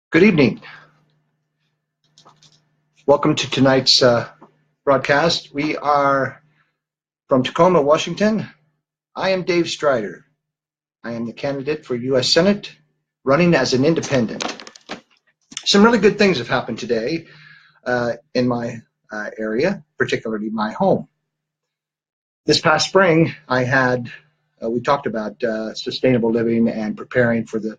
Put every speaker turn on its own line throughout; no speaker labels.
Good evening. Welcome to tonight's broadcast. We are from Tacoma, Washington. I am Dave Strider. I am the candidate for U.S. Senate running as an independent. Some really good things have happened today in my area, particularly my home. This past spring, we talked about sustainable living and preparing for the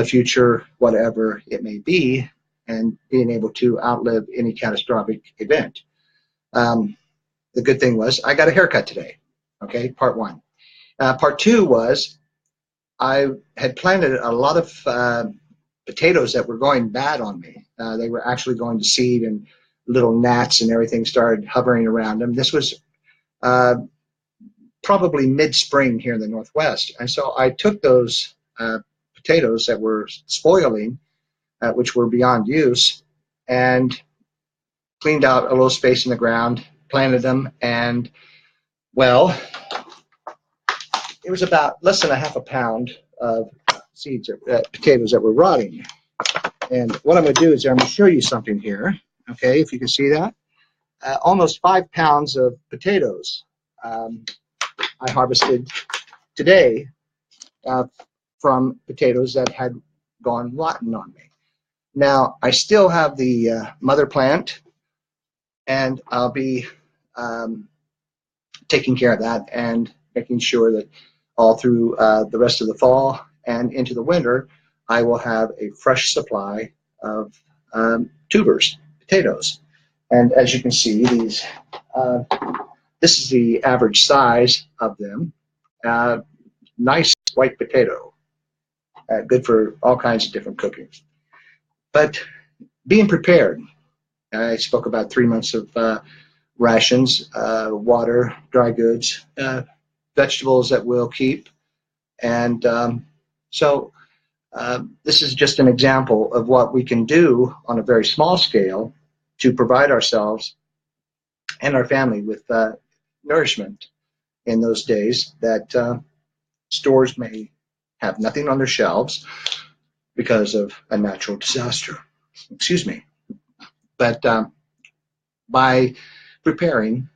future, whatever it may be, and being able to outlive any catastrophic event. The good thing was I got a haircut today. Okay, part one. Part two was I had planted a lot of potatoes that were going bad on me. They were actually going to seed, and little gnats and everything started hovering around them. This was probably mid-spring here in the Northwest. And so I took those potatoes that were spoiling, which were beyond use, and cleaned out a little space in the ground, planted them, and well, it was about less than a half a pound of seeds or potatoes that were rotting. And what I'm going to do is I'm going to show you something here. Okay, if you can see that, almost 5 pounds of potatoes I harvested today from potatoes that had gone rotten on me. Now I still have the mother plant, and I'll be taking care of that and making sure that all through the rest of the fall and into the winter, I will have a fresh supply of tubers, potatoes. And as you can see, this is the average size of them. Nice white potato, good for all kinds of different cooking. But being prepared, I spoke about 3 months of rations, water, dry goods, vegetables that we'll keep. And so this is just an example of what we can do on a very small scale to provide ourselves and our family with nourishment in those days that stores may have nothing on their shelves because of a natural disaster. Excuse me. But by preparing,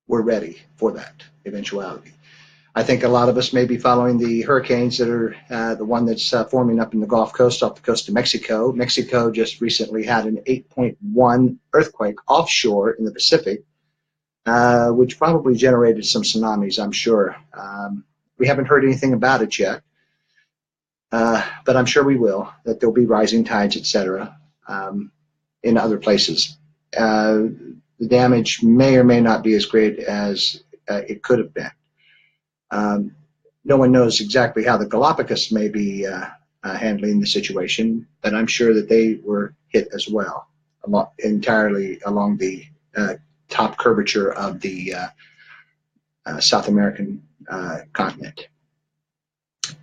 we're ready for that eventuality. I think a lot of us may be following the hurricanes that are the one that's forming up in the Gulf Coast off the coast of Mexico. Mexico just recently had an 8.1 earthquake offshore in the Pacific, which probably generated some tsunamis, I'm sure. We haven't heard anything about it yet, but I'm sure we will, that there'll be rising tides, etc. In other places. The damage may or may not be as great as it could have been. No one knows exactly how the Galapagos may be handling the situation, but I'm sure that they were hit as well, entirely along the top curvature of the South American continent.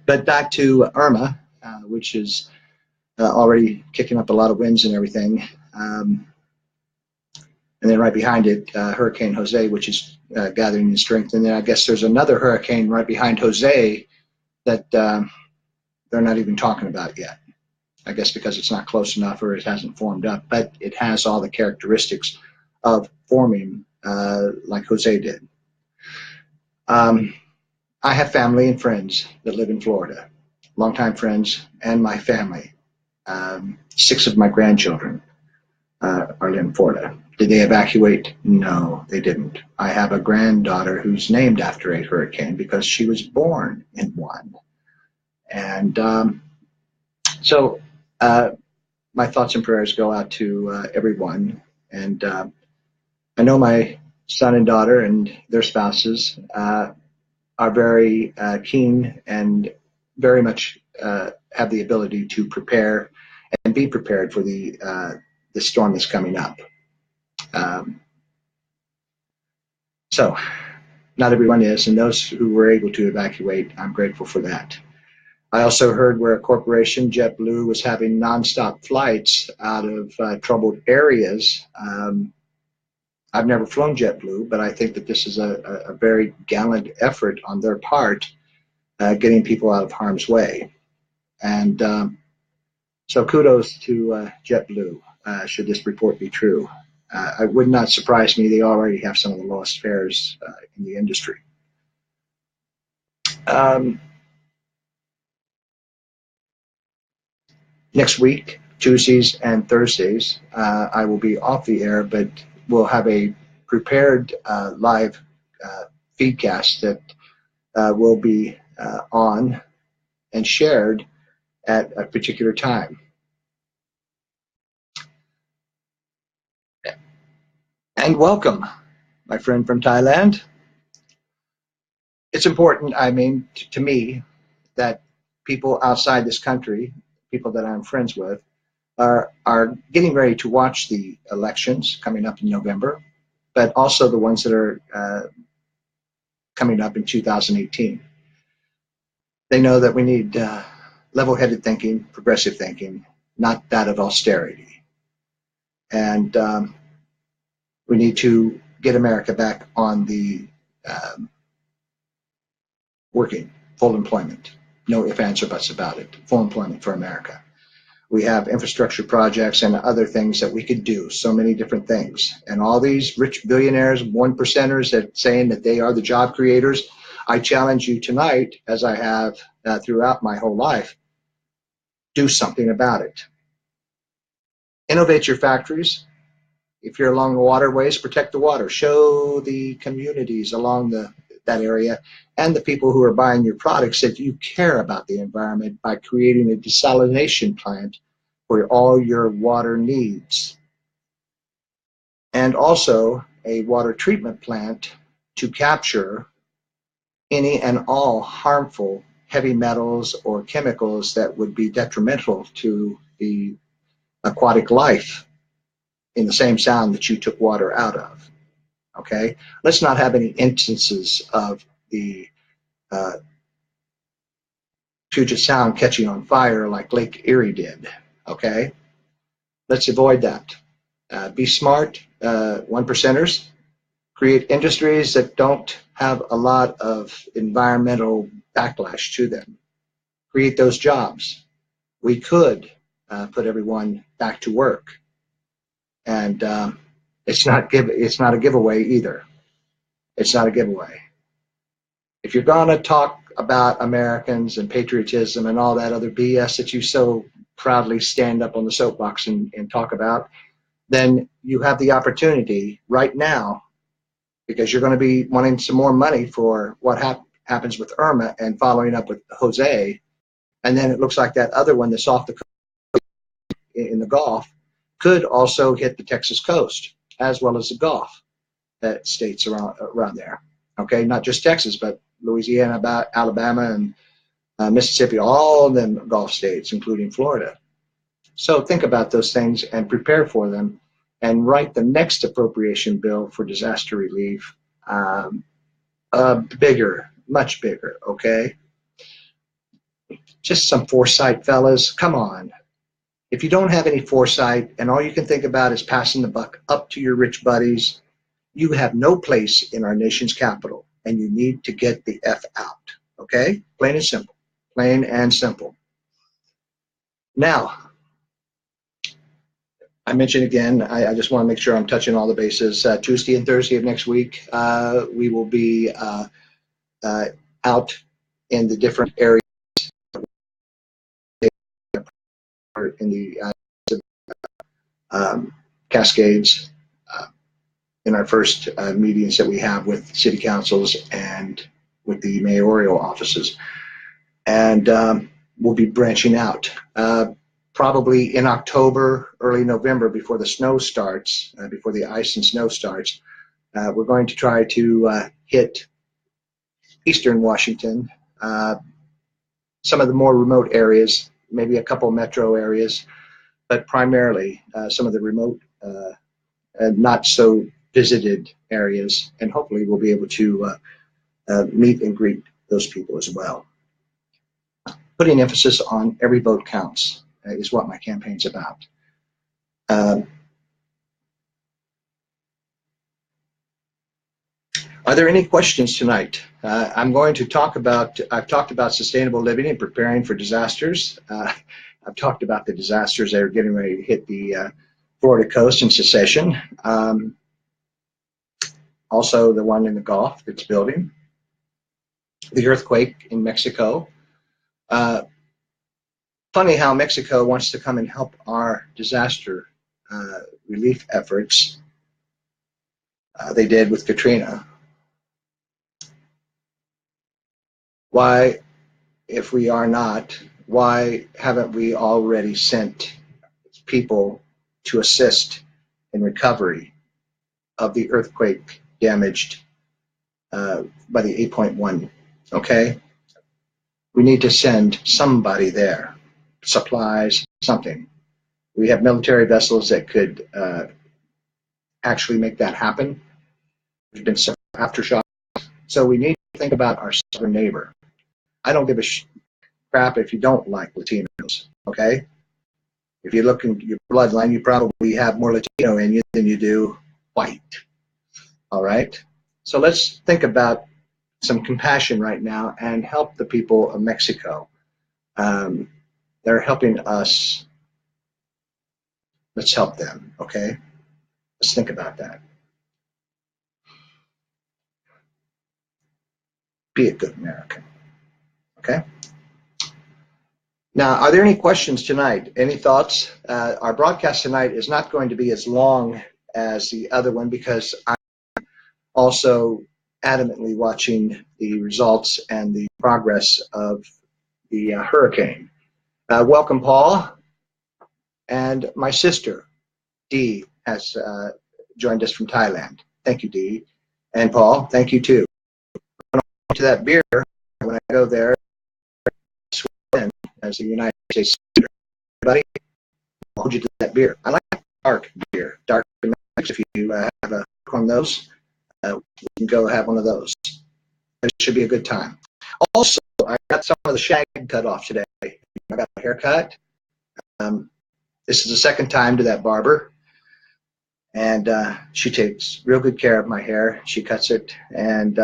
But back to Irma, which is already kicking up a lot of winds and everything. And then right behind it, Hurricane Jose, which is gathering in strength. And then I guess there's another hurricane right behind Jose that they're not even talking about yet. I guess because it's not close enough or it hasn't formed up, but it has all the characteristics of forming like Jose did. I have family and friends that live in Florida, longtime friends and my family. 6 of my grandchildren are in Florida. Did they evacuate? No, they didn't. I have a granddaughter who's named after a hurricane because she was born in one. And so my thoughts and prayers go out to everyone. And I know my son and daughter and their spouses are very keen and very much have the ability to prepare and be prepared for the storm that's coming up. So not everyone is, and those who were able to evacuate, I'm grateful for that. I also heard where a corporation, JetBlue, was having nonstop flights out of troubled areas. I've never flown JetBlue, but I think that this is a very gallant effort on their part, getting people out of harm's way. And so kudos to JetBlue, should this report be true. It would not surprise me. They already have some of the lowest fares in the industry. Next week, Tuesdays and Thursdays, I will be off the air, but we'll have a prepared live feedcast that will be on and shared at a particular time. And welcome, my friend from Thailand. It's important, to me, that people outside this country, people that I'm friends with, are getting ready to watch the elections coming up in November, but also the ones that are coming up in 2018. They know that we need level-headed thinking, progressive thinking, not that of austerity. And we need to get America back on the working, full employment. No ifs, ands, or buts about it. Full employment for America. We have infrastructure projects and other things that we could do, so many different things. And all these rich billionaires, one percenters that saying that they are the job creators, I challenge you tonight, as I have throughout my whole life, do something about it. Innovate your factories. If you're along the waterways, protect the water. Show the communities along that area and the people who are buying your products that you care about the environment by creating a desalination plant for all your water needs. And also a water treatment plant to capture any and all harmful heavy metals or chemicals that would be detrimental to the aquatic life in the same sound that you took water out of. Okay? Let's not have any instances of the Puget Sound catching on fire like Lake Erie did. Okay? Let's avoid that. Be smart, one percenters. Create industries that don't have a lot of environmental backlash to them. Create those jobs. We could put everyone back to work. And it's not a giveaway either. It's not a giveaway. If you're going to talk about Americans and patriotism and all that other BS that you so proudly stand up on the soapbox and talk about, then you have the opportunity right now, because you're going to be wanting some more money for what happens with Irma and following up with Jose. And then it looks like that other one that's off the coast in the Gulf could also hit the Texas coast, as well as the Gulf states around there. Okay, not just Texas, but Louisiana, Alabama, and Mississippi, all of them Gulf states, including Florida. So think about those things and prepare for them, and write the next appropriation bill for disaster relief bigger, much bigger, okay? Just some foresight, fellas. Come on. If you don't have any foresight and all you can think about is passing the buck up to your rich buddies, you have no place in our nation's capital, and you need to get the F out, okay? Plain and simple. Plain and simple. Now, I mentioned again, I just want to make sure I'm touching all the bases. Tuesday and Thursday of next week, we will be out in the different areas in the Cascades in our first meetings that we have with city councils and with the mayoral offices. And we'll be branching out. Probably in October, early November, before the snow starts, before the ice and snow starts, we're going to try to hit eastern Washington, some of the more remote areas, maybe a couple metro areas, but primarily some of the remote, not so visited areas, and hopefully we'll be able to meet and greet those people as well. Putting emphasis on every vote counts is what my campaign's about. Are there any questions tonight? I'm going to talk about, I've talked about sustainable living and preparing for disasters. I've talked about the disasters that are getting ready to hit the Florida coast in succession. Also the one in the Gulf that's building. The earthquake in Mexico. Funny how Mexico wants to come and help our disaster relief efforts. They did with Katrina. Why, if we are not, why haven't we already sent people to assist in recovery of the earthquake damaged by the 8.1? Okay? We need to send somebody there, supplies, something. We have military vessels that could actually make that happen. There's been some aftershocks. So we need to think about our southern neighbor. I don't give a crap if you don't like Latinos, okay? If you look in your bloodline, you probably have more Latino in you than you do white, all right? So let's think about some compassion right now and help the people of Mexico. They're helping us. Let's help them, okay? Let's think about that. Be a good American, okay? Now, are there any questions tonight? Any thoughts? Our broadcast tonight is not going to be as long as the other one because I'm also adamantly watching the results and the progress of the hurricane. Welcome, Paul. And my sister, Dee, has joined us from Thailand. Thank you, Dee. And Paul, thank you too. To that beer, when I go there, as the United States Senator, everybody, I'll hold you to that beer. I like dark beer, dark. If you have a on those, we can go have one of those. It should be a good time. Also, I got some of the shag cut off today. I got a haircut. This is the second time to that barber, and she takes real good care of my hair. She cuts it and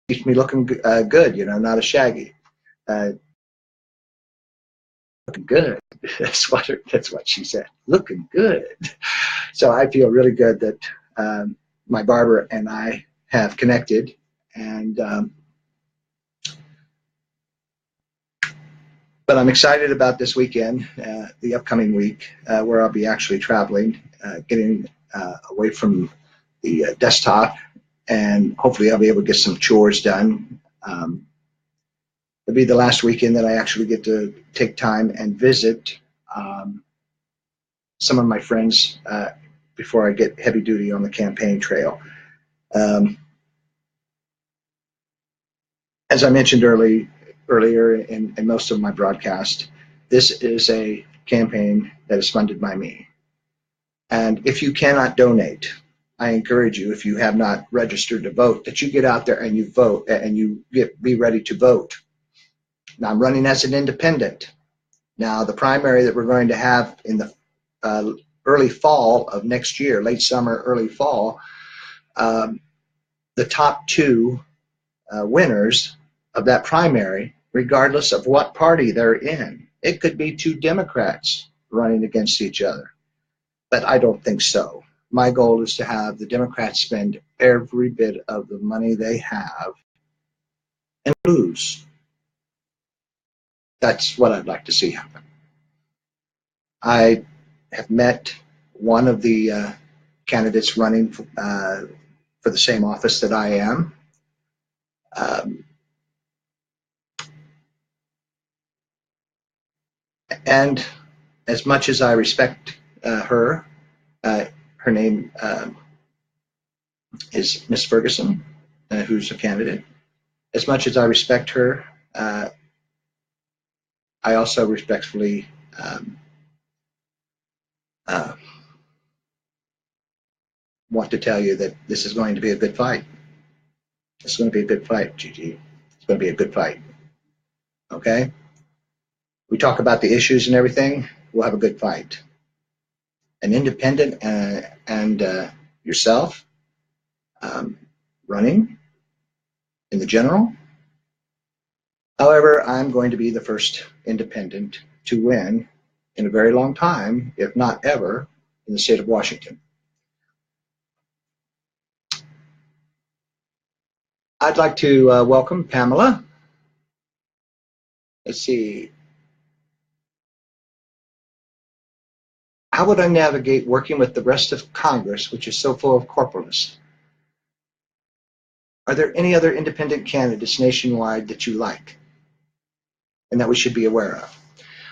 keeps me looking good, you know, not a shaggy. Looking good. That's what she said. Looking good. So I feel really good that my barber and I have connected, and but I'm excited about this weekend, the upcoming week, where I'll be actually traveling, getting away from the desktop, and hopefully I'll be able to get some chores done. It'll be the last weekend that I actually get to take time and visit some of my friends before I get heavy duty on the campaign trail. As I mentioned earlier in most of my broadcast, this is a campaign that is funded by me. And if you cannot donate, I encourage you, if you have not registered to vote, that you get out there and you vote and you be ready to vote. Now, I'm running as an independent. Now, the primary that we're going to have in the early fall of next year, late summer, early fall, the top two winners of that primary, regardless of what party they're in. It could be two Democrats running against each other, but I don't think so. My goal is to have the Democrats spend every bit of the money they have and lose. That's what I'd like to see happen. I have met one of the candidates running for the same office that I am. And as much as I respect her name is Miss Ferguson, who's a candidate. As much as I respect her, I also respectfully want to tell you that this is going to be a good fight. It's going to be a good fight, Gigi. It's going to be a good fight. Okay? We talk about the issues and everything. We'll have a good fight. An independent and yourself, running in the general. However, I'm going to be the first independent to win in a very long time, if not ever, in the state of Washington. I'd like to welcome Pamela. Let's see. How would I navigate working with the rest of Congress, which is so full of corporalists? Are there any other independent candidates nationwide that you like and that we should be aware of?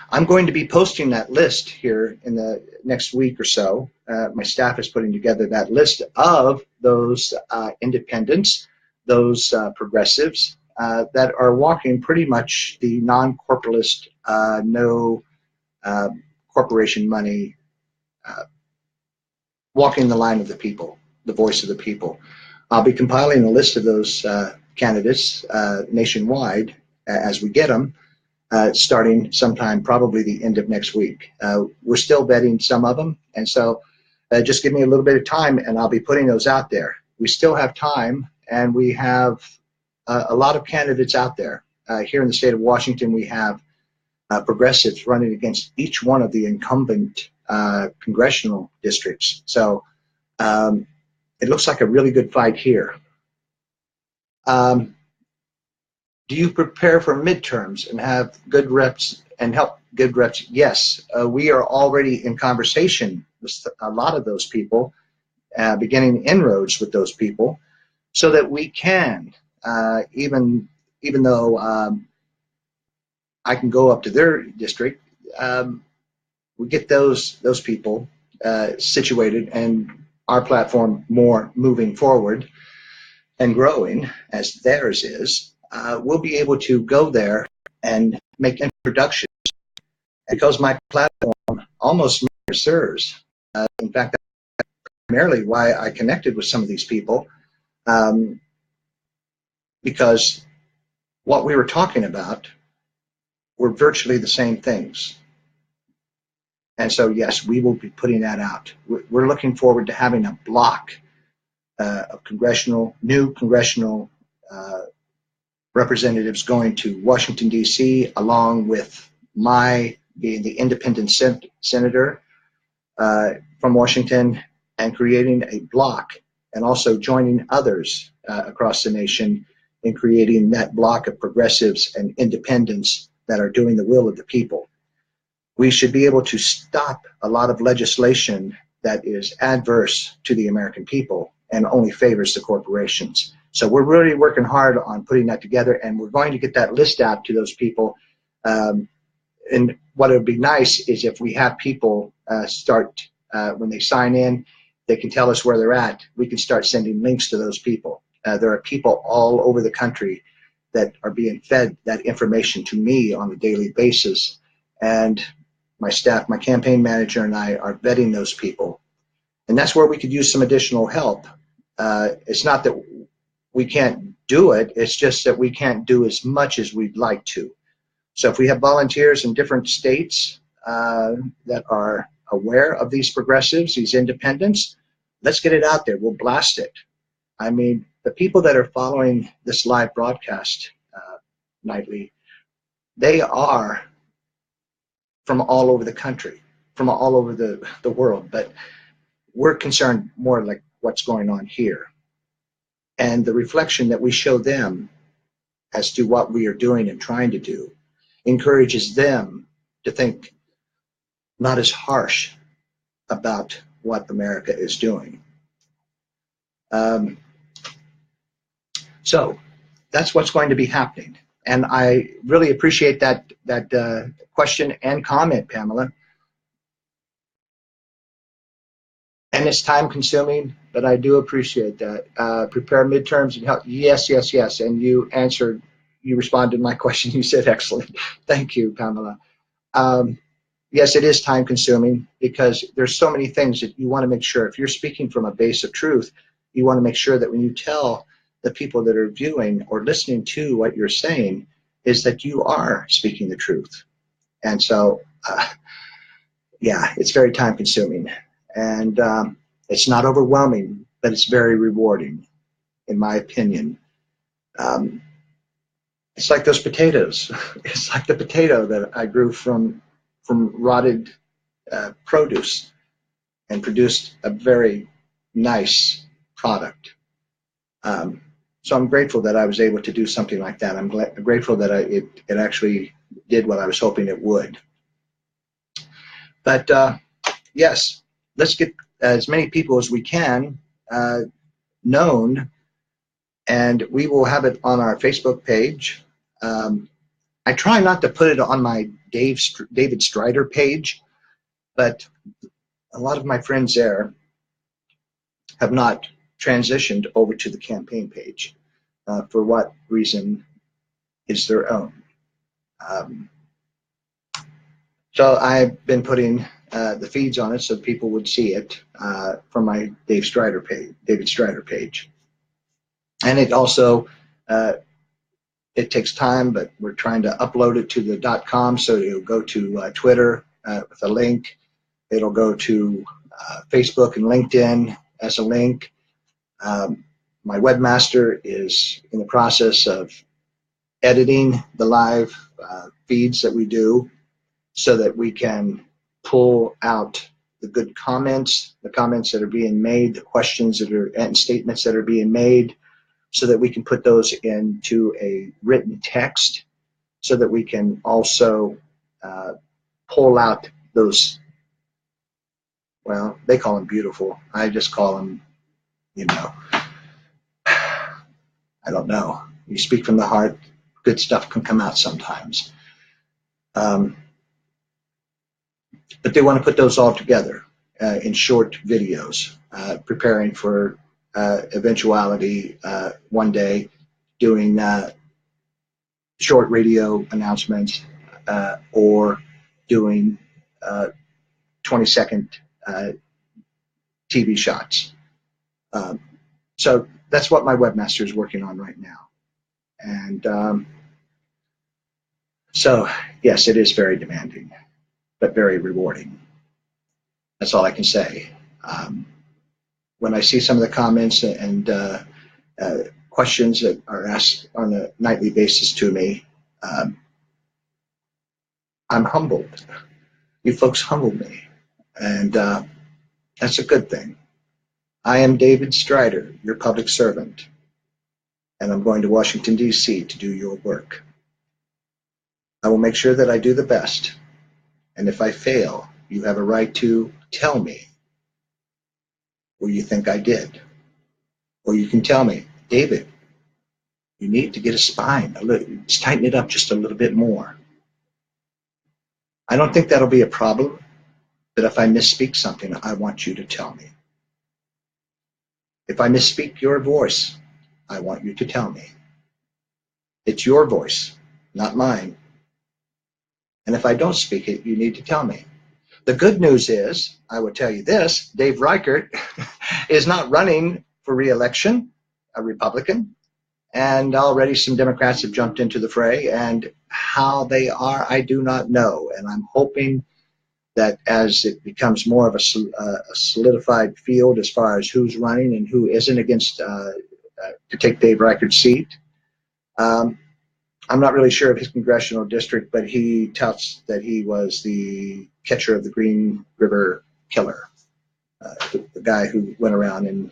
I'm going to be posting that list here in the next week or so. My staff is putting together that list of those independents, those progressives that are walking pretty much the non-corporatist, no corporation money, walking the line of the people, the voice of the people. I'll be compiling a list of those candidates nationwide as we get them. Starting sometime probably the end of next week. We're still vetting some of them, and so just give me a little bit of time and I'll be putting those out there. We still have time, and we have a lot of candidates out there. Here in the state of Washington, we have progressives running against each one of the incumbent congressional districts. So it looks like a really good fight here. Do you prepare for midterms and have good reps and help good reps? Yes, we are already in conversation with a lot of those people, beginning inroads with those people, so that we can, even though I can go up to their district, we get those people situated and our platform more moving forward and growing as theirs is. We'll be able to go there and make introductions because my platform almost serves. In fact, that's primarily why I connected with some of these people, because what we were talking about were virtually the same things. And so, yes, we will be putting that out. We're looking forward to having a block of new congressional representatives going to Washington, D.C., along with my being the independent senator from Washington, and creating a block and also joining others across the nation in creating that block of progressives and independents that are doing the will of the people. We should be able to stop a lot of legislation that is adverse to the American people and only favors the corporations. So we're really working hard on putting that together, and we're going to get that list out to those people. And what would be nice is if we have people start, when they sign in, they can tell us where they're at. We can start sending links to those people. There are people all over the country that are being fed that information to me on a daily basis. And my staff, my campaign manager, and I are vetting those people. And that's where we could use some additional help. It's not that we can't do it, it's just that we can't do as much as we'd like to. So if we have volunteers in different states that are aware of these progressives, these independents, let's get it out there. We'll blast it. I mean, the people that are following this live broadcast nightly, they are from all over the country, from all over the world, but we're concerned more like what's going on here. And the reflection that we show them as to what we are doing and trying to do encourages them to think not as harsh about what America is doing. So that's what's going to be happening. And I really appreciate that question and comment, Pamela. And it's time consuming, but I do appreciate that. Prepare midterms and help. Yes, yes, yes. And you responded to my question. You said excellent. Thank you, Pamela. Yes, it is time consuming because there's so many things that you want to make sure. If you're speaking from a base of truth, you want to make sure that when you tell the people that are viewing or listening to what you're saying is that you are speaking the truth. And so, yeah, it's very time consuming. And it's not overwhelming, but it's very rewarding. in my opinion. It's like those potatoes. It's like the potato that I grew from rotted produce and produced a very nice product. So I'm grateful that I was able to do something like that. I'm grateful that it actually did what I was hoping it would. But yes, let's get as many people as we can known, and we will have it on our Facebook page. I try not to put it on my David Strider page, but a lot of my friends there have not transitioned over to the campaign page. For what reason is their own. So I've been putting the feeds on it so people would see it from my David Strider page. And it also, it takes time, but we're trying to upload it to the .com, so it'll go to Twitter with a link. It'll go to Facebook and LinkedIn as a link. My webmaster is in the process of editing the live feeds that we do so that we can pull out the good comments, the comments that are being made, the questions that are, and statements that are being made, so that we can put those into a written text, so that we can also pull out those, well, they call them beautiful. I just call them, you know, I don't know. You speak from the heart, good stuff can come out sometimes. But they want to put those all together in short videos, preparing for eventuality one day, doing short radio announcements or doing 20-second TV shots. So that's what my webmaster is working on right now. And so, yes, it is very demanding, but very rewarding. That's all I can say. When I see some of the comments and questions that are asked on a nightly basis to me, I'm humbled. You folks humble me, and that's a good thing. I am David Strider, your public servant, and I'm going to Washington, D.C. to do your work. I will make sure that I do the best, and if I fail, you have a right to tell me where you think I did. Or you can tell me, David, you need to get a spine, just tighten it up just a little bit more. I don't think that'll be a problem, but if I misspeak something, I want you to tell me. If I misspeak your voice, I want you to tell me. It's your voice, not mine. And if I don't speak it, you need to tell me. The good news is, I will tell you this, Dave Reichert is not running for re-election, a Republican, and already some Democrats have jumped into the fray, and how they are, I do not know. And I'm hoping that as it becomes more of a solidified field as far as who's running and who isn't against to take Dave Reichert's seat. I'm not really sure of his congressional district, but he touts that he was the catcher of the Green River Killer, the guy who went around and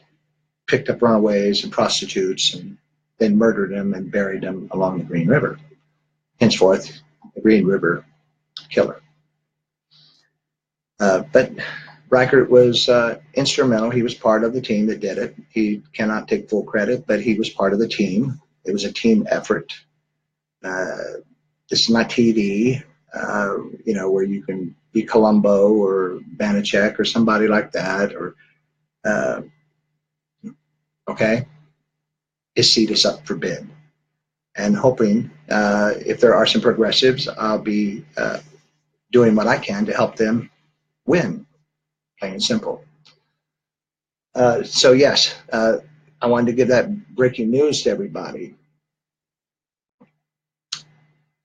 picked up runaways and prostitutes and then murdered them and buried them along the Green River. Henceforth, the Green River Killer. But Reichert was instrumental. He was part of the team that did it. He cannot take full credit, but he was part of the team. It was a team effort. This is not TV, where you can be Columbo or Banachek or somebody like that, or okay. His seat is up for bid, and hoping if there are some progressives, I'll be doing what I can to help them win, plain and simple. So yes, I wanted to give that breaking news to everybody.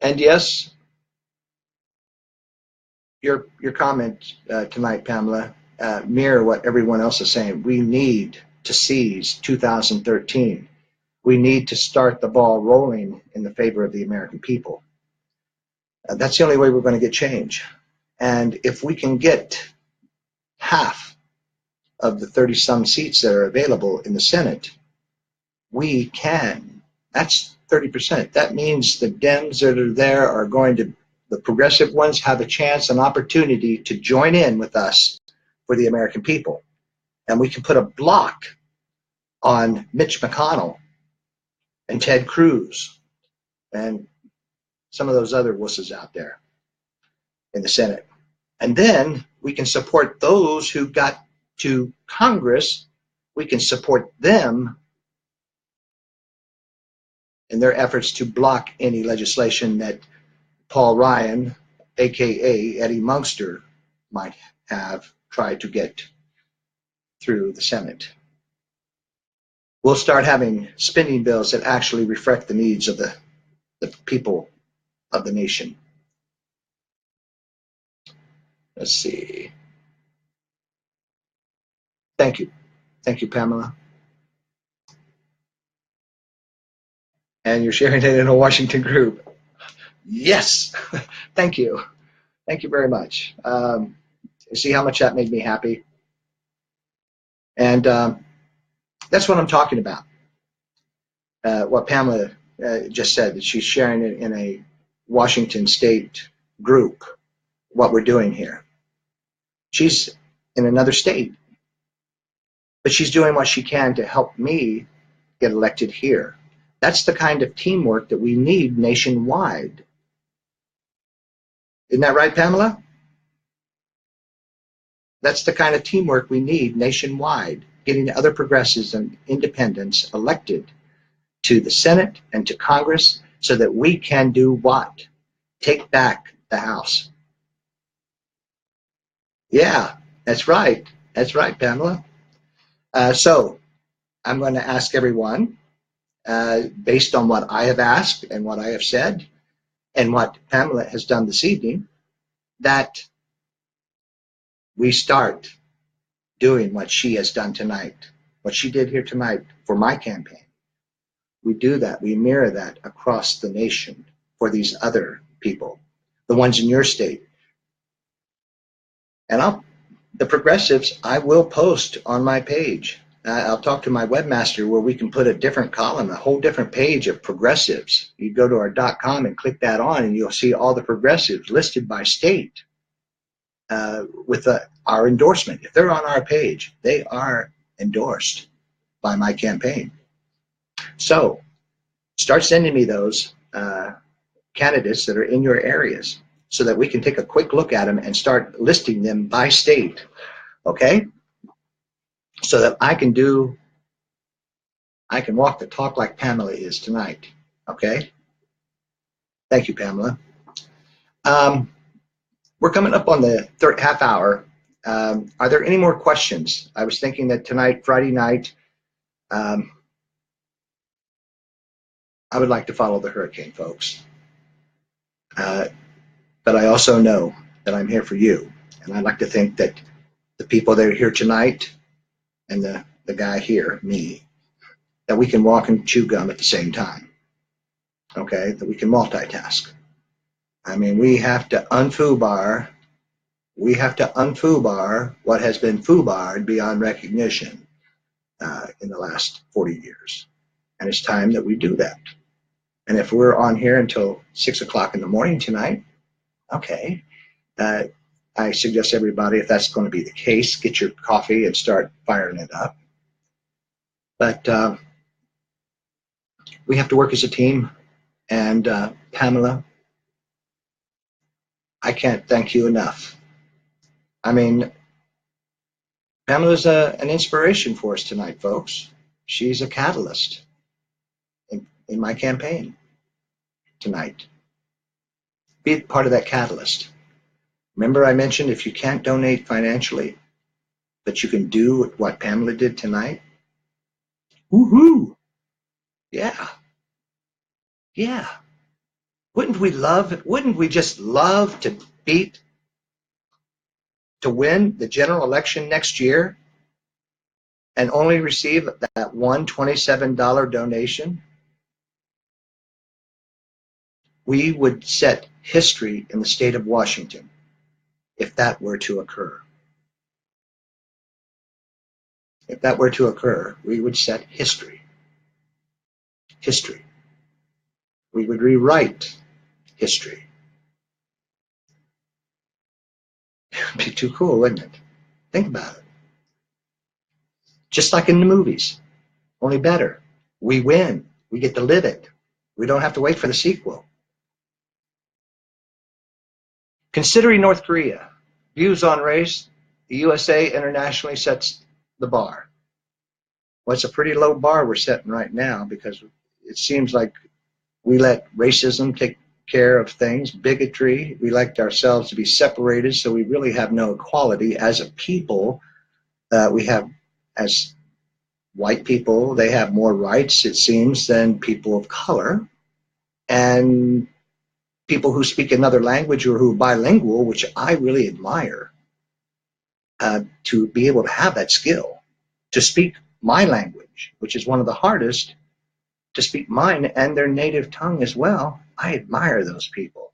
And yes, your comment tonight, Pamela, mirror what everyone else is saying. We need to seize 2013. we need to start the ball rolling in the favor of the American people. That's the only way we're going to get change. And if we can get half of the 30-some seats that are available in the Senate, we can. That's 30%. That means the Dems that are there are going to, the progressive ones have a chance, an opportunity to join in with us for the American people. And we can put a block on Mitch McConnell and Ted Cruz and some of those other wusses out there in the Senate. And then we can support those who got to Congress. We can support them in their efforts to block any legislation that Paul Ryan, aka Eddie Munster, might have tried to get through the Senate. We'll start having spending bills that actually reflect the needs of the people of the nation. Let's see. Thank you. Thank you, Pamela. And you're sharing it in a Washington group. Yes. Thank you. Thank you very much. See how much that made me happy? And that's what I'm talking about. What Pamela just said, that she's sharing it in a Washington state group, what we're doing here. She's in another state, but she's doing what she can to help me get elected here. That's the kind of teamwork that we need nationwide. Isn't that right, Pamela? That's the kind of teamwork we need nationwide, getting other progressives and independents elected to the Senate and to Congress so that we can do what? Take back the House. Yeah, that's right. That's right, Pamela. So I'm going to ask everyone, based on what I have asked and what I have said and what Pamela has done this evening, that we start doing what she has done tonight, what she did here tonight for my campaign. We do that, we mirror that across the nation for these other people, the ones in your state. And the progressives, I will post on my page. I'll talk to my webmaster where we can put a different column, a whole different page of progressives. You go to our .com and click that on, and you'll see all the progressives listed by state with our endorsement. If they're on our page, they are endorsed by my campaign. So start sending me those candidates that are in your areas so that we can take a quick look at them and start listing them by state, okay? So that I can walk the talk like Pamela is tonight, okay? Thank you, Pamela. We're coming up on the half hour. Are there any more questions? I was thinking that tonight, Friday night, I would like to follow the hurricane, folks. But I also know that I'm here for you. And I'd like to think that the people that are here tonight and the guy here, me, that we can walk and chew gum at the same time. Okay? That we can multitask. I mean, we have to unfoobar. We have to unfoobar what has been foobarred beyond recognition in the last 40 years. And it's time that we do that. And if we're on here until 6 o'clock in the morning tonight, okay, I suggest everybody, if that's going to be the case, get your coffee and start firing it up. But we have to work as a team. And Pamela, I can't thank you enough. I mean, Pamela's an inspiration for us tonight, folks. She's a catalyst in my campaign tonight. Be part of that catalyst. Remember I mentioned if you can't donate financially, but you can do what Pamela did tonight? Woohoo! Yeah. Yeah. Wouldn't we just love to win the general election next year and only receive that one $27 donation, we would set history in the state of Washington if that were to occur. If that were to occur, we would set history. History. We would rewrite history. It would be too cool, wouldn't it? Think about it. Just like in the movies, only better. We win. We get to live it. We don't have to wait for the sequel. Considering North Korea, views on race, the USA internationally sets the bar. Well, it's a pretty low bar we're setting right now because it seems like we let racism take care of things, bigotry. We like ourselves to be separated, so we really have no equality as a people. We have, as white people, they have more rights, it seems, than people of color. And people who speak another language or who are bilingual, which I really admire, to be able to have that skill, to speak my language, which is one of the hardest, to speak mine and their native tongue as well. I admire those people.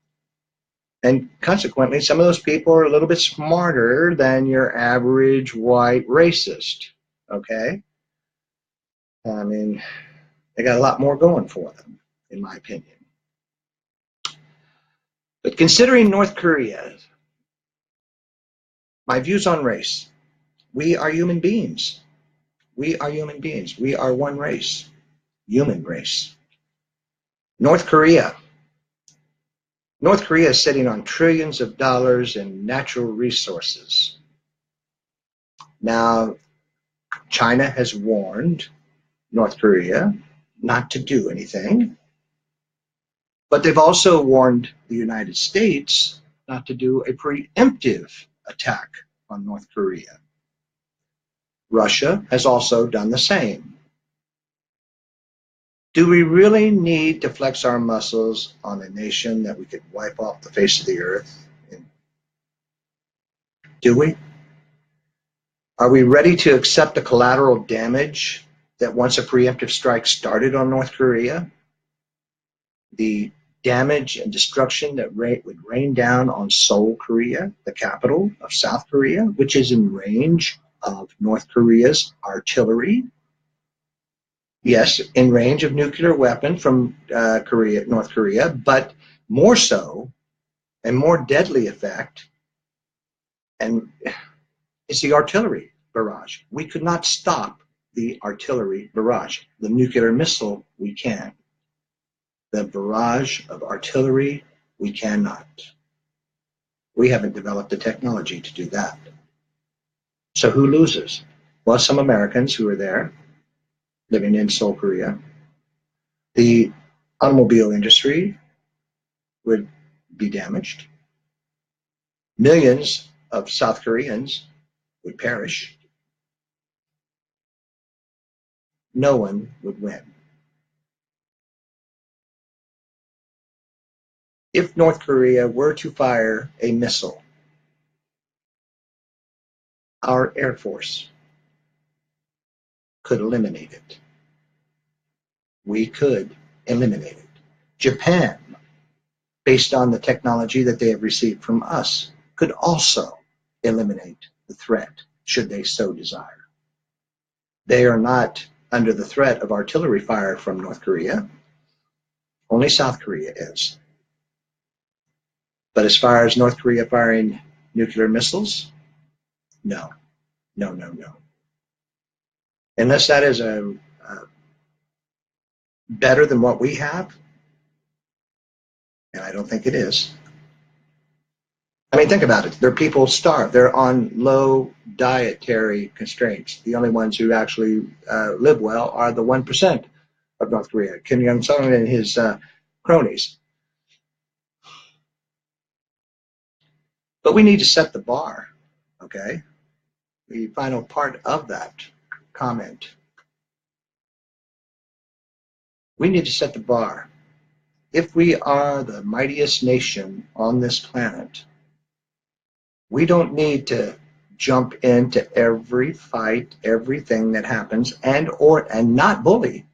And consequently, some of those people are a little bit smarter than your average white racist, okay? I mean, they got a lot more going for them, in my opinion. But considering North Korea, my views on race, we are human beings. We are human beings. We are one race, human race. North Korea. North Korea is sitting on trillions of dollars in natural resources. Now, China has warned North Korea not to do anything, but they've also warned the United States not to do a preemptive attack on North Korea. Russia has also done the same. Do we really need to flex our muscles on a nation that we could wipe off the face of the earth? Do we? Are we ready to accept the collateral damage that once a preemptive strike started on North Korea? The damage and destruction that would rain down on Seoul, Korea, the capital of South Korea, which is in range of North Korea's artillery. Yes, in range of nuclear weapon from North Korea, but more so and more deadly effect, and it's the artillery barrage. We could not stop the artillery barrage. The nuclear missile, we can. The barrage of artillery, we cannot. We haven't developed the technology to do that. So who loses? Well, some Americans who are there, living in Seoul, Korea. The automobile industry would be damaged. Millions of South Koreans would perish. No one would win. If North Korea were to fire a missile, our Air Force could eliminate it. We could eliminate it. Japan, based on the technology that they have received from us, could also eliminate the threat, should they so desire. They are not under the threat of artillery fire from North Korea. Only South Korea is. But as far as North Korea firing nuclear missiles, no. No, no, no. Unless that is better than what we have, and I don't think it is. I mean, think about it. Their people starve. They're on low dietary constraints. The only ones who actually live well are the 1% of North Korea, Kim Jong-un and his cronies. But we need to set the bar, okay? The final part of that comment. We need to set the bar. If we are the mightiest nation on this planet, we don't need to jump into every fight, everything that happens, and not bully.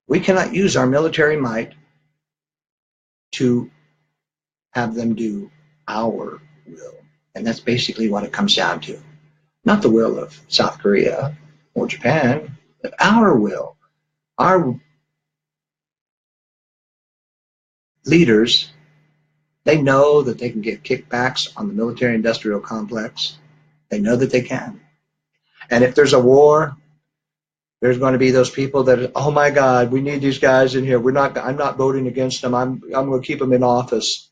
We cannot use our military might to have them do our will. And that's basically what it comes down to. Not the will of South Korea or Japan, but our will. Our leaders, they know that they can get kickbacks on the military-industrial complex. They know that they can. And if there's a war, there's going to be those people that, oh my God, we need these guys in here. I'm not voting against them. I'm going to keep them in office.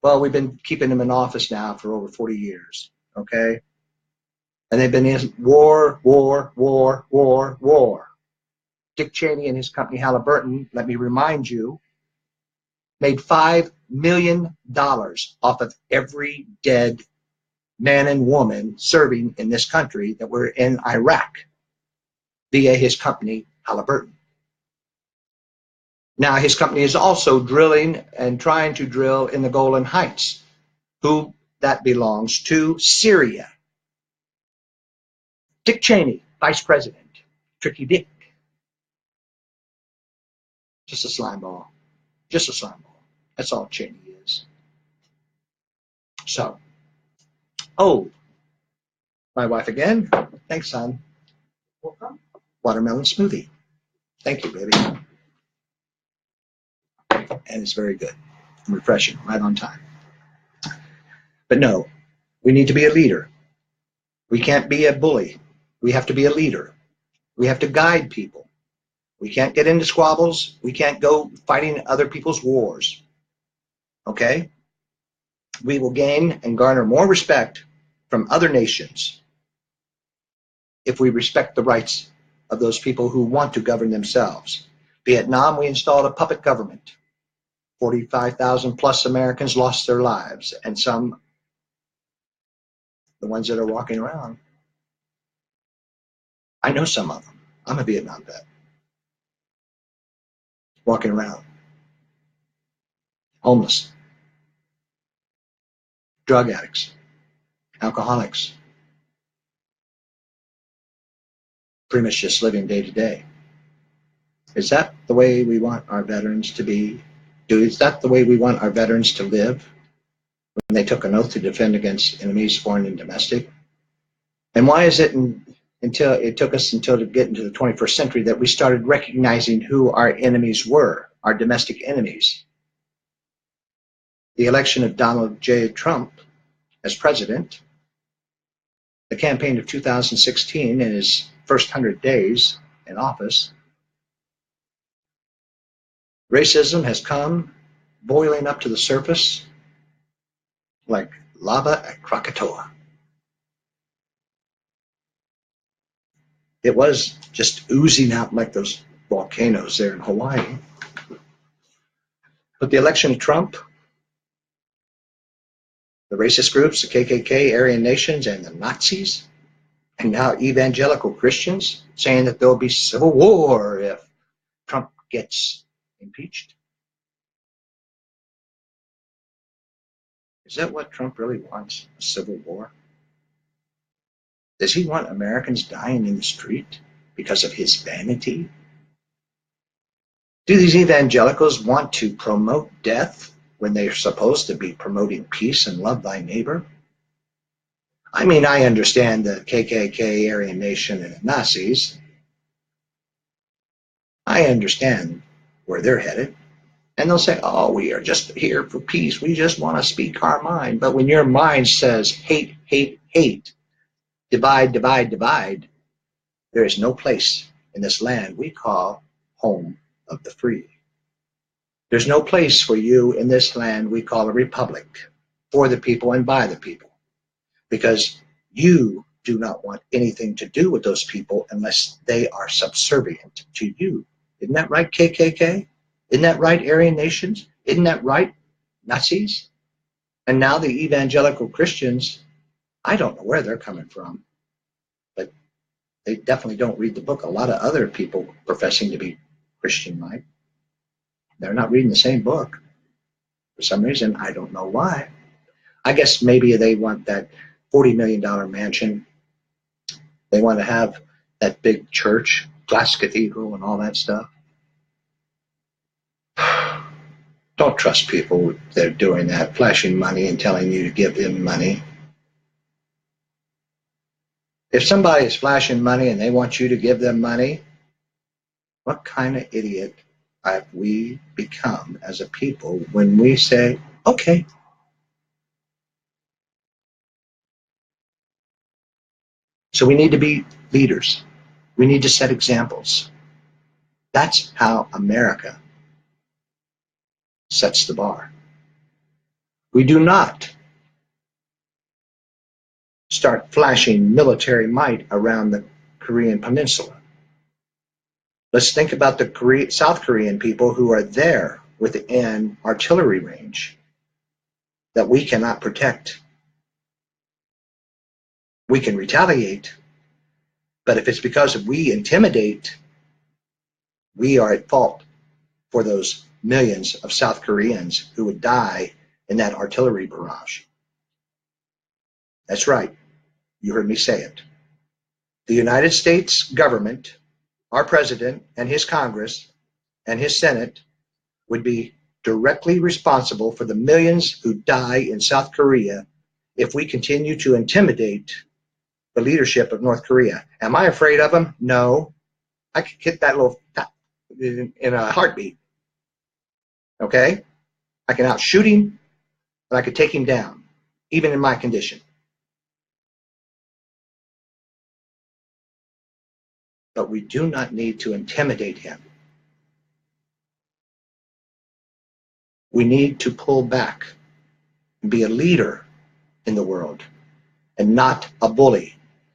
Well, we've been keeping them in office now for over 40 years, okay? And they've been in war, war, war, war, war. Dick Cheney and his company Halliburton, let me remind you, made $5 million off of every dead man and woman serving in this country that were in Iraq via his company Halliburton. Now his company is also drilling and trying to drill in the Golan Heights, who that belongs to Syria. Dick Cheney, Vice President, Tricky Dick. Just a slime ball. Just a slime ball. That's all Cheney is. So, oh, my wife again. Thanks, son. Welcome. Watermelon smoothie. Thank you, baby. And it's very good. Refreshing, right on time. But no, we need to be a leader. We can't be a bully. We have to be a leader. We have to guide people. We can't get into squabbles. We can't go fighting other people's wars. Okay? We will gain and garner more respect from other nations if we respect the rights of those people who want to govern themselves. Vietnam, we installed a puppet government. 45,000 plus Americans lost their lives, and some, the ones that are walking around, I know some of them. I'm a Vietnam vet. Walking around. Homeless. Drug addicts. Alcoholics. Pretty much just living day to day. Is that the way we want our veterans to be? Is that the way we want our veterans to live when they took an oath to defend against enemies, foreign and domestic? And why is it until it took us until to get into the 21st century that we started recognizing who our enemies were, our domestic enemies? The election of Donald J. Trump as president, the campaign of 2016 in his first 100 days in office, racism has come boiling up to the surface like lava at Krakatoa. It was just oozing out like those volcanoes there in Hawaii. But the election of Trump, the racist groups, the KKK, Aryan nations, and the Nazis, and now evangelical Christians saying that there'll be civil war if Trump gets impeached. Is that what Trump really wants, a civil war? Does he want Americans dying in the street because of his vanity? Do these evangelicals want to promote death when they're supposed to be promoting peace and love thy neighbor? I mean, I understand the KKK, Aryan Nation, and the Nazis. I understand where they're headed. And they'll say, oh, we are just here for peace. We just want to speak our mind. But when your mind says hate, hate, hate, divide, divide, divide, there is no place in this land we call home of the free. There's no place for you in this land we call a republic, for the people and by the people. Because you do not want anything to do with those people unless they are subservient to you. Isn't that right, KKK? Isn't that right, Aryan nations? Isn't that right, Nazis? And now the evangelical Christians, I don't know where they're coming from, but they definitely don't read the book. A lot of other people professing to be Christian-like, they're not reading the same book. For some reason, I don't know why. I guess maybe they want that $40 million mansion. They want to have that big church, glass cathedral, and all that stuff. Don't trust people that are doing that, flashing money and telling you to give them money. If somebody is flashing money and they want you to give them money, what kind of idiot have we become as a people when we say, okay? So we need to be leaders. We need to set examples. That's how America sets the bar. We do not start flashing military might around the Korean Peninsula. Let's think about the South Korean people who are there within artillery range that we cannot protect. We can retaliate, but if it's because we intimidate, we are at fault for those millions of South Koreans who would die in that artillery barrage. That's right. You heard me say it. The United States government, our president and his Congress and his Senate would be directly responsible for the millions who die in South Korea if we continue to intimidate the leadership of North Korea. Am I afraid of them? No. I could hit that little in a heartbeat. Okay? I can outshoot him, but I could take him down, even in my condition. But we do not need to intimidate him. We need to pull back and be a leader in the world and not a bully.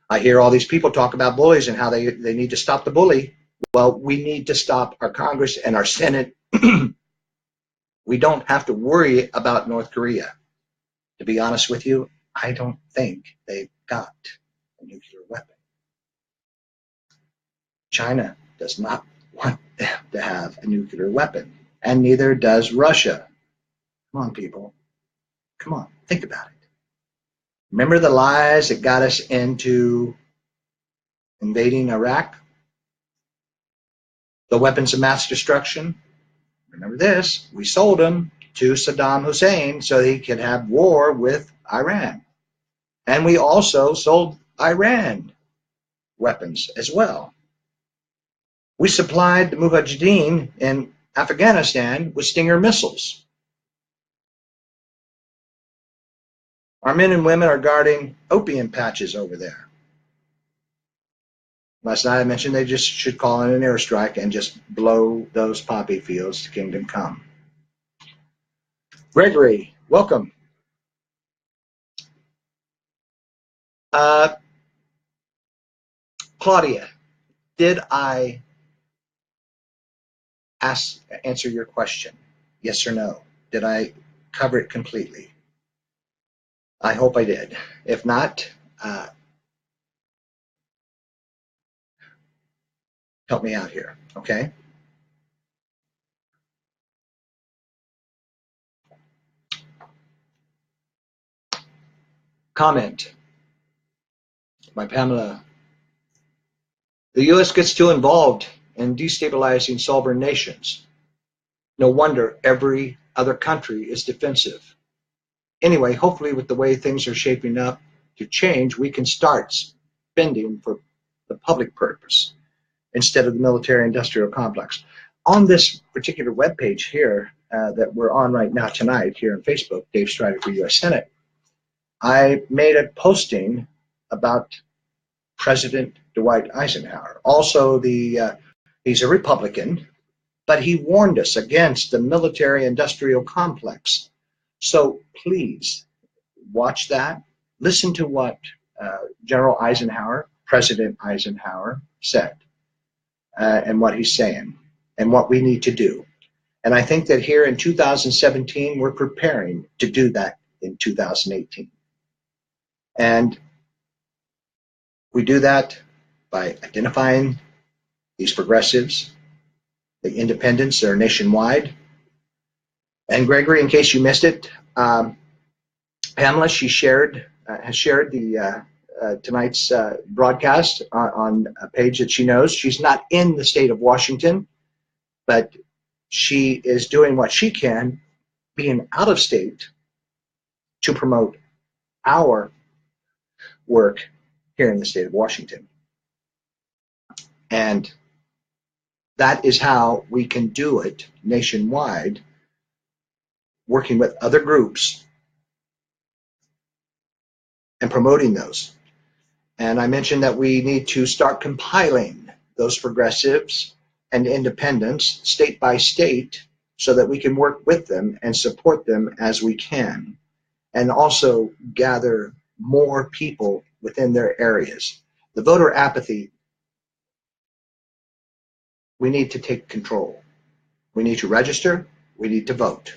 I hear all these people talk about bullies and how they need to stop the bully. Well, we need to stop our Congress and our Senate. We don't have to worry about North Korea. To be honest with you, I don't think they've got a nuclear weapon. China does not want them to have a nuclear weapon, and neither does Russia. Come on, people. Come on, think about it. Remember the lies that got us into invading Iraq? The weapons of mass destruction? Remember this, we sold them to Saddam Hussein so he could have war with Iran. And we also sold Iran weapons as well. We supplied the Mujahideen in Afghanistan with Stinger missiles. Our men and women are guarding opium patches over there. Last night I mentioned they just should call in an airstrike and just blow those poppy fields to kingdom come. Gregory, welcome. Claudia, did I answer your question? Yes or no? Did I cover it completely? I hope I did. If not, help me out here, okay? Comment by Pamela. The U.S. gets too involved in destabilizing sovereign nations. No wonder every other country is defensive. Anyway, hopefully with the way things are shaping up to change, we can start spending for the public purpose instead of the military-industrial complex. On this particular webpage here that we're on right now tonight here on Facebook, Dave Strider for U.S. Senate, I made a posting about President Dwight Eisenhower. Also, he's a Republican, but he warned us against the military-industrial complex. So please watch that. Listen to what General Eisenhower, President Eisenhower, said and what he's saying and what we need to do. And I think that here in 2017, we're preparing to do that in 2018. And we do that by identifying these progressives, the independents that are nationwide. And Gregory, in case you missed it, Pamela, she shared has shared the tonight's broadcast on a page that she knows. She's not in the state of Washington, but she is doing what she can, being out of state, to promote our work here in the state of Washington. And that is how we can do it nationwide, working with other groups and promoting those. And I mentioned that we need to start compiling those progressives and independents state by state so that we can work with them and support them as we can, and also gather more people within their areas. The voter apathy, we need to take control. We need to register, we need to vote.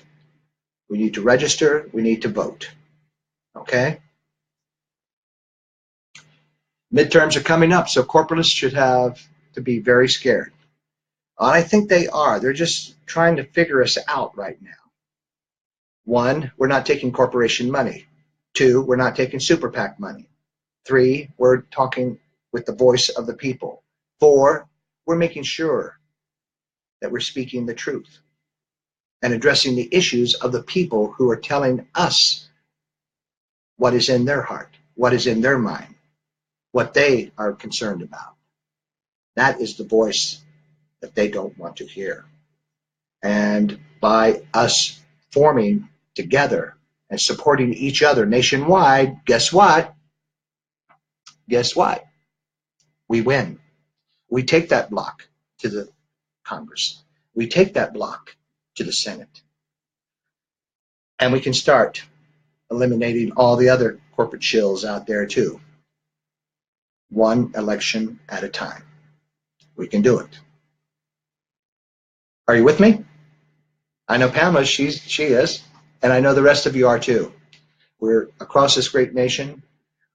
We need to register, we need to vote. Okay? Midterms are coming up, so corporalists should have to be very scared. I think they are. They're just trying to figure us out right now. 1, we're not taking corporation money. 2, we're not taking super PAC money. 3, we're talking with the voice of the people. 4, we're making sure that we're speaking the truth and addressing the issues of the people who are telling us what is in their heart, what is in their mind, what they are concerned about. That is the voice that they don't want to hear. And by us forming together and supporting each other nationwide, guess what? Guess what? We win. We take that block to the Congress. We take that block to the Senate. And we can start eliminating all the other corporate shills out there too. One election at a time. We can do it. Are you with me? I know Pamela, she is, and I know the rest of you are too. We're across this great nation.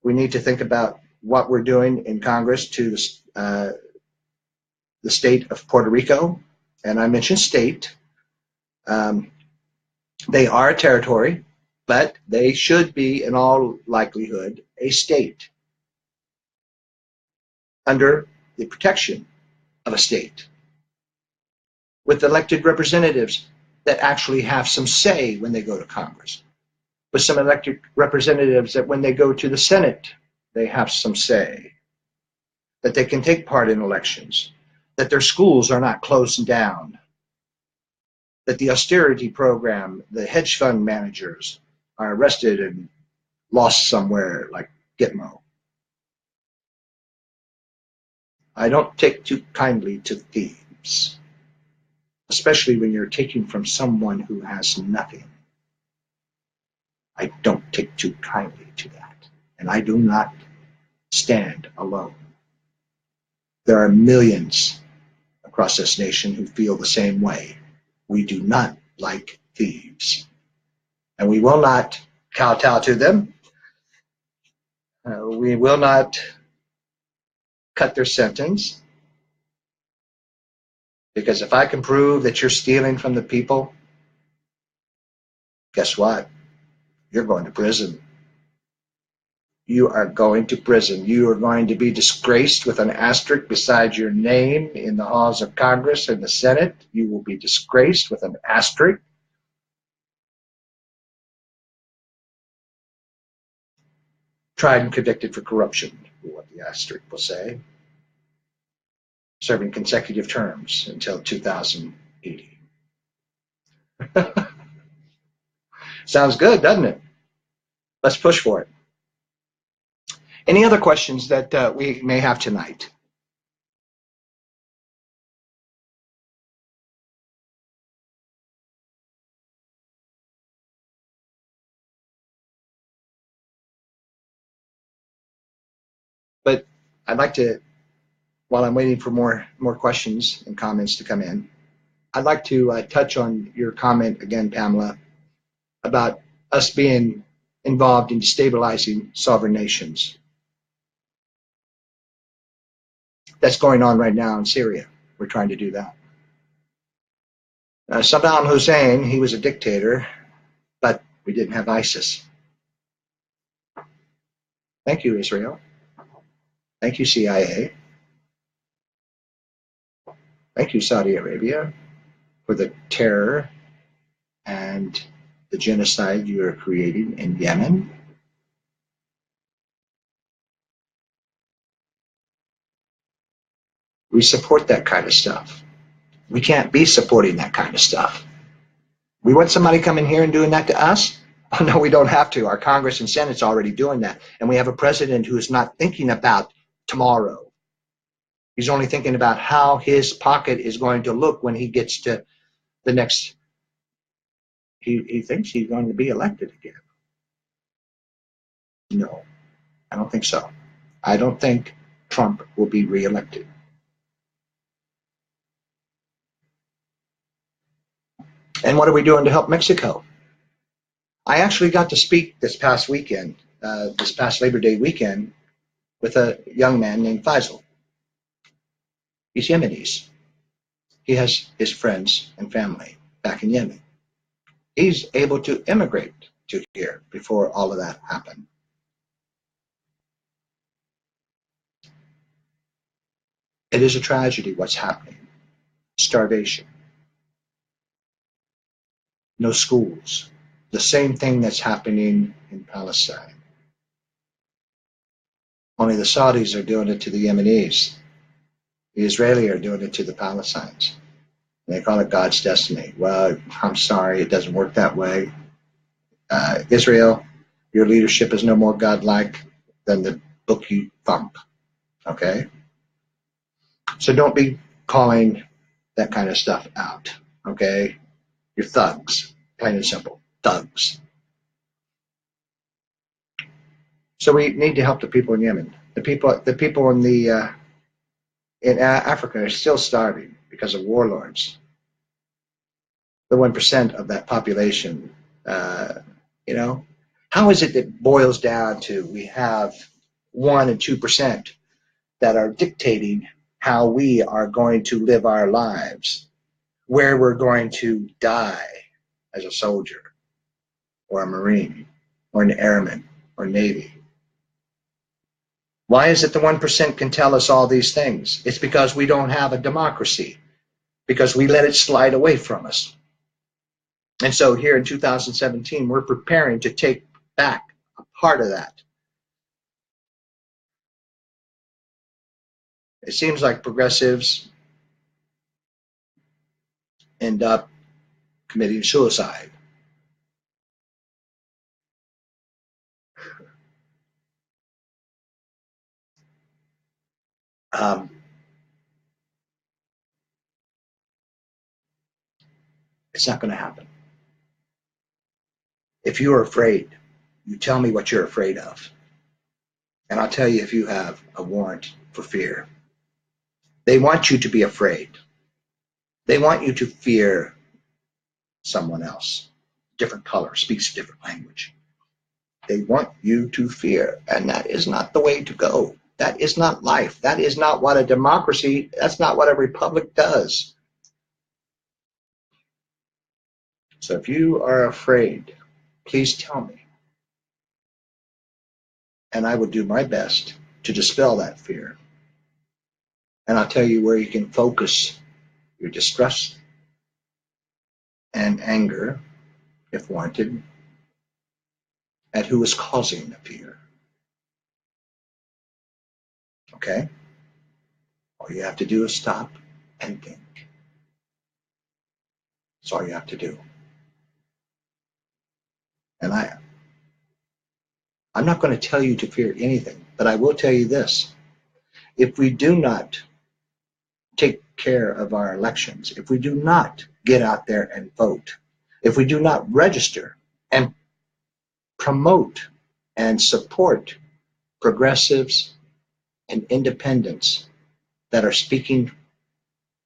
We need to think about what we're doing in Congress to the state of Puerto Rico. And I mentioned state. They are a territory, but they should be, in all likelihood, a state under the protection of a state, with elected representatives that actually have some say when they go to Congress, with some elected representatives that when they go to the Senate, they have some say, that they can take part in elections, that their schools are not closed down, that the austerity program, the hedge fund managers are arrested and lost somewhere like Gitmo. I don't take too kindly to thieves, especially when you're taking from someone who has nothing. I don't take too kindly to that, and I do not stand alone. There are millions across this nation who feel the same way. We do not like thieves, and we will not kowtow to them. We will not cut their sentence, because if I can prove that you're stealing from the people, guess what? You're going to prison. You are going to prison. You are going to be disgraced with an asterisk beside your name in the halls of Congress and the Senate. You will be disgraced with an asterisk. Tried and convicted for corruption, what the asterisk will say. Serving consecutive terms until 2080. Sounds good, doesn't it? Let's push for it. Any other questions that we may have tonight? But I'd like to, while I'm waiting for more questions and comments to come in, I'd like to touch on your comment again, Pamela, about us being involved in destabilizing sovereign nations. That's going on right now in Syria. We're trying to do that. Saddam Hussein, he was a dictator, but we didn't have ISIS. Thank you, Israel. Thank you, CIA. Thank you, Saudi Arabia, for the terror and the genocide you are creating in Yemen. We support that kind of stuff. We can't be supporting that kind of stuff. We want somebody coming here and doing that to us? Oh, no, we don't have to. Our Congress and Senate's already doing that. And we have a president who is not thinking about tomorrow. He's only thinking about how his pocket is going to look when he gets to the next. He thinks he's going to be elected again. No, I don't think so. I don't think Trump will be reelected. And what are we doing to help Mexico? I actually got to speak this past weekend, this past Labor Day weekend, with a young man named Faisal. He's Yemenis. He has his friends and family back in Yemen. He's able to immigrate to here before all of that happened. It is a tragedy what's happening. Starvation. No schools. The same thing that's happening in Palestine. Only the Saudis are doing it to the Yemenis. The Israelis are doing it to the Palestinians. And they call it God's destiny. Well, I'm sorry, it doesn't work that way. Israel, your leadership is no more godlike than the book you thump. Okay? So don't be calling that kind of stuff out. Okay? You're thugs. Plain and simple. Thugs. So we need to help the people in Yemen. The people in Africa are still starving because of warlords. The 1% of that population, how is it that it boils down to we have 1 and 2% that are dictating how we are going to live our lives, where we're going to die as a soldier or a Marine or an airman or Navy? Why is it the 1% can tell us all these things? It's because we don't have a democracy, because we let it slide away from us. And so here in 2017, we're preparing to take back a part of that. It seems like progressives end up committing suicide. It's not going to happen. If you are afraid, you tell me what you're afraid of. And I'll tell you if you have a warrant for fear. They want you to be afraid. They want you to fear someone else. Different color, speaks a different language. They want you to fear. And that is not the way to go. That is not life. That is not what a democracy, that's not what a republic does. So if you are afraid, please tell me. And I will do my best to dispel that fear. And I'll tell you where you can focus your distress and anger, if warranted, at who is causing the fear. Okay? All you have to do is stop and think. That's all you have to do. And I'm not going to tell you to fear anything, but I will tell you this. If we do not take care of our elections, if we do not get out there and vote, if we do not register and promote and support progressives and independents that are speaking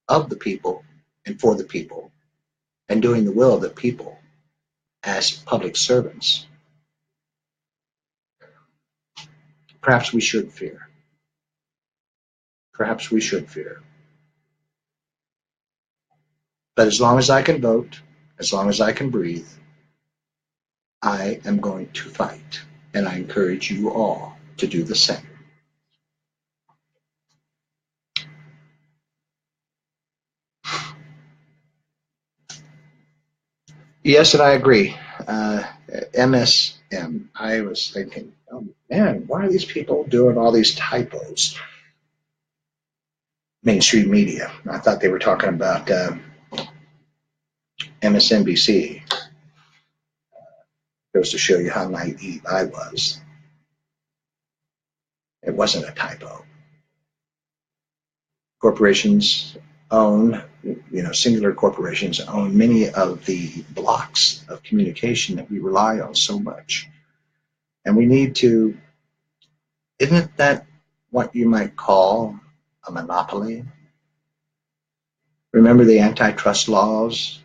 of the people and for the people and doing the will of the people as public servants, perhaps we should fear. Perhaps we should fear. But as long as I can vote, as long as I can breathe, I am going to fight. And I encourage you all to do the same. Yes, and I agree. MSM, I was thinking, oh man, why are these people doing all these typos? Mainstream media. I thought they were talking about MSNBC. Goes to show you how naive I was. It wasn't a typo. Corporations own, singular corporations own many of the blocks of communication that we rely on so much. And we need to, isn't that what you might call a monopoly? Remember the antitrust laws?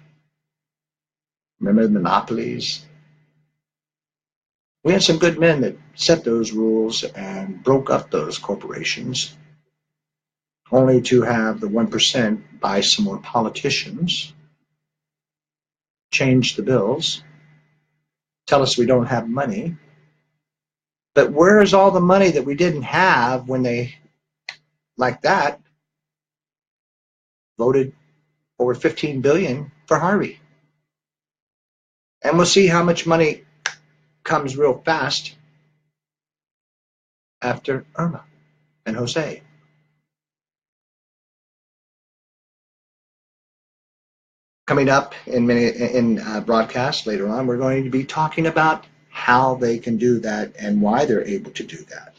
Remember the monopolies? We had some good men that set those rules and broke up those corporations, only to have the 1% buy some more politicians, change the bills, tell us we don't have money. But where is all the money that we didn't have when they, like that, voted over $15 billion for Harvey? And we'll see how much money comes real fast after Irma and Jose. Coming up in broadcast later on, we're going to be talking about how they can do that and why they're able to do that,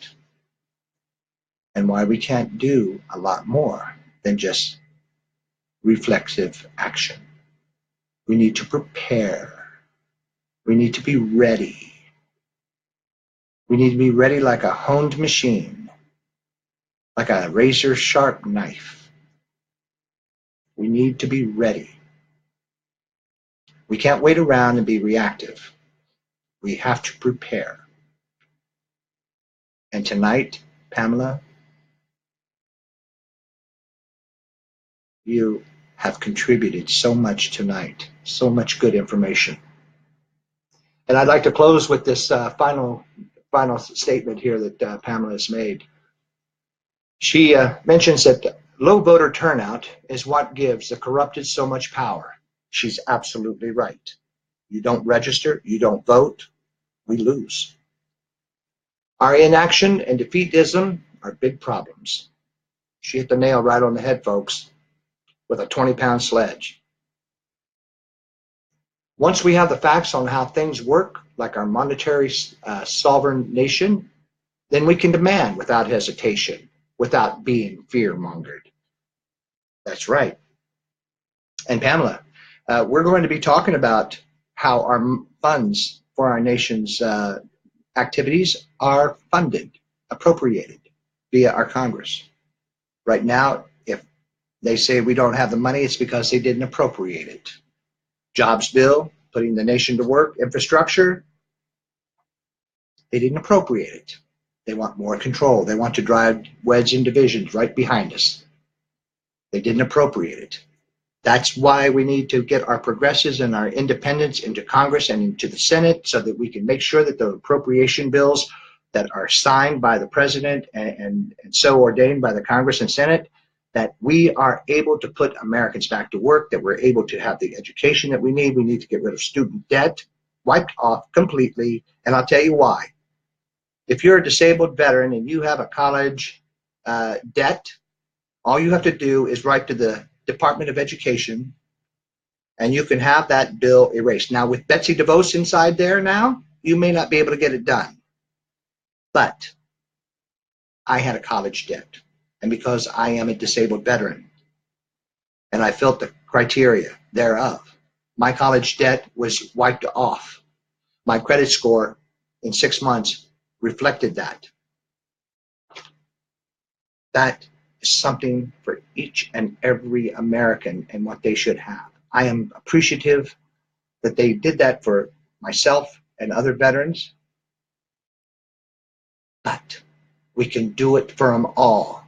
and why we can't do a lot more than just reflexive action. We need to prepare. We need to be ready. We need to be ready like a honed machine, like a razor-sharp knife. We need to be ready. We can't wait around and be reactive. We have to prepare. And tonight, Pamela, you have contributed so much tonight, so much good information. And I'd like to close with this final statement here that Pamela has made. She mentions that low voter turnout is what gives the corrupted so much power. She's absolutely right. You don't register, you don't vote, we lose. Our inaction and defeatism are big problems. She hit the nail right on the head, folks, with a 20-pound sledge. Once we have the facts on how things work, like our monetary sovereign nation, then we can demand without hesitation, without being fear-mongered. That's right. And Pamela, we're going to be talking about how our funds for our nation's activities are funded, appropriated via our Congress. Right now, if they say we don't have the money, it's because they didn't appropriate it. Jobs bill, putting the nation to work, infrastructure, they didn't appropriate it. They want more control. They want to drive wedge and divisions right behind us. They didn't appropriate it. That's why we need to get our progressives and our independents into Congress and into the Senate so that we can make sure that the appropriation bills that are signed by the president and so ordained by the Congress and Senate, that we are able to put Americans back to work, that we're able to have the education that we need. We need to get rid of student debt, wiped off completely. And I'll tell you why. If you're a disabled veteran and you have a college debt, all you have to do is write to the Department of Education and you can have that bill erased. Now, with Betsy DeVos inside there now, you may not be able to get it done. But I had a college debt. And because I am a disabled veteran and I filled the criteria thereof, my college debt was wiped off. My credit score in 6 months reflected that. That is something for each and every American and what they should have. I am appreciative that they did that for myself and other veterans, but we can do it for them all.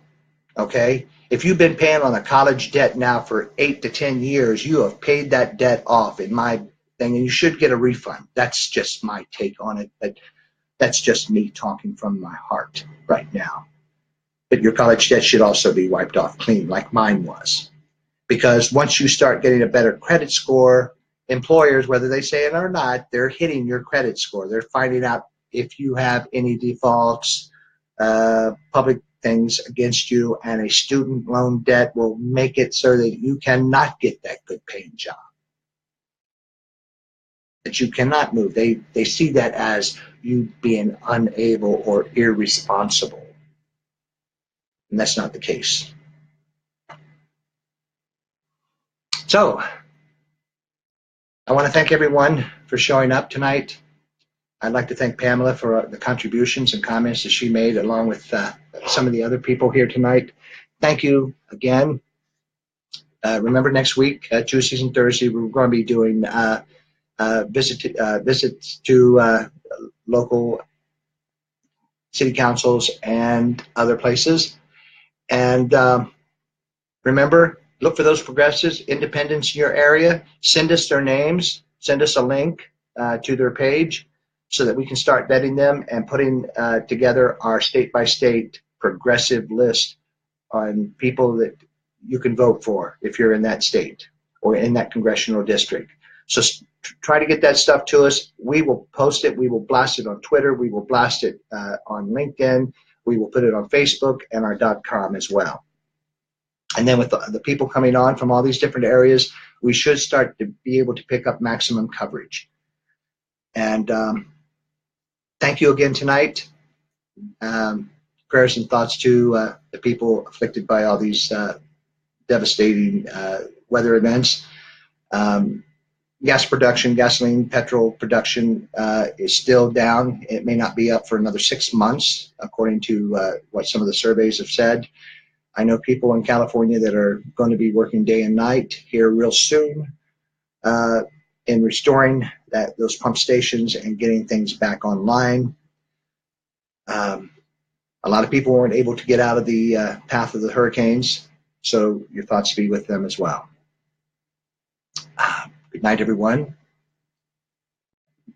Okay? If you've been paying on a college debt now for 8 to 10 years, you have paid that debt off in my thing, and you should get a refund. That's just my take on it. But That's just me talking from my heart right now. But your college debt should also be wiped off clean, like mine was. Because once you start getting a better credit score, employers, whether they say it or not, they're hitting your credit score. They're finding out if you have any defaults, public things against you, and a student loan debt will make it so that you cannot get that good paying job, that you cannot move. They see that as you being unable or irresponsible. And that's not the case. So I want to thank everyone for showing up tonight. I'd like to thank Pamela for the contributions and comments that she made, along with some of the other people here tonight. Thank you again. Remember, next week, Tuesdays and Thursdays, we're going to be doing visits to local city councils and other places. And remember, look for those progressives, independents in your area. Send us their names. Send us a link to their page so that we can start vetting them and putting together our state-by-state progressive list on people that you can vote for if you're in that state or in that congressional district. So try to get that stuff to us. We will post it. We will blast it on Twitter. We will blast it on LinkedIn. We will put it on Facebook and our .com as well. And then with the people coming on from all these different areas, we should start to be able to pick up maximum coverage. And thank you again tonight. Prayers and thoughts to the people afflicted by all these devastating weather events. Gas production, gasoline, petrol production is still down. It may not be up for another 6 months, according to what some of the surveys have said. I know people in California that are going to be working day and night here real soon in restoring those pump stations and getting things back online. A lot of people weren't able to get out of the path of the hurricanes, so your thoughts be with them as well. Good night, everyone.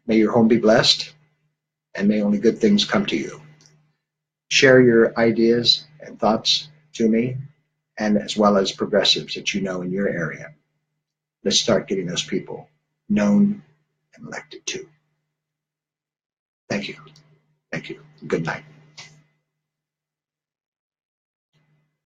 May your home be blessed, and may only good things come to you. Share your ideas and thoughts to me, and as well as progressives that you know in your area. Let's start getting those people known and elected too. Thank you. Thank you. Good night.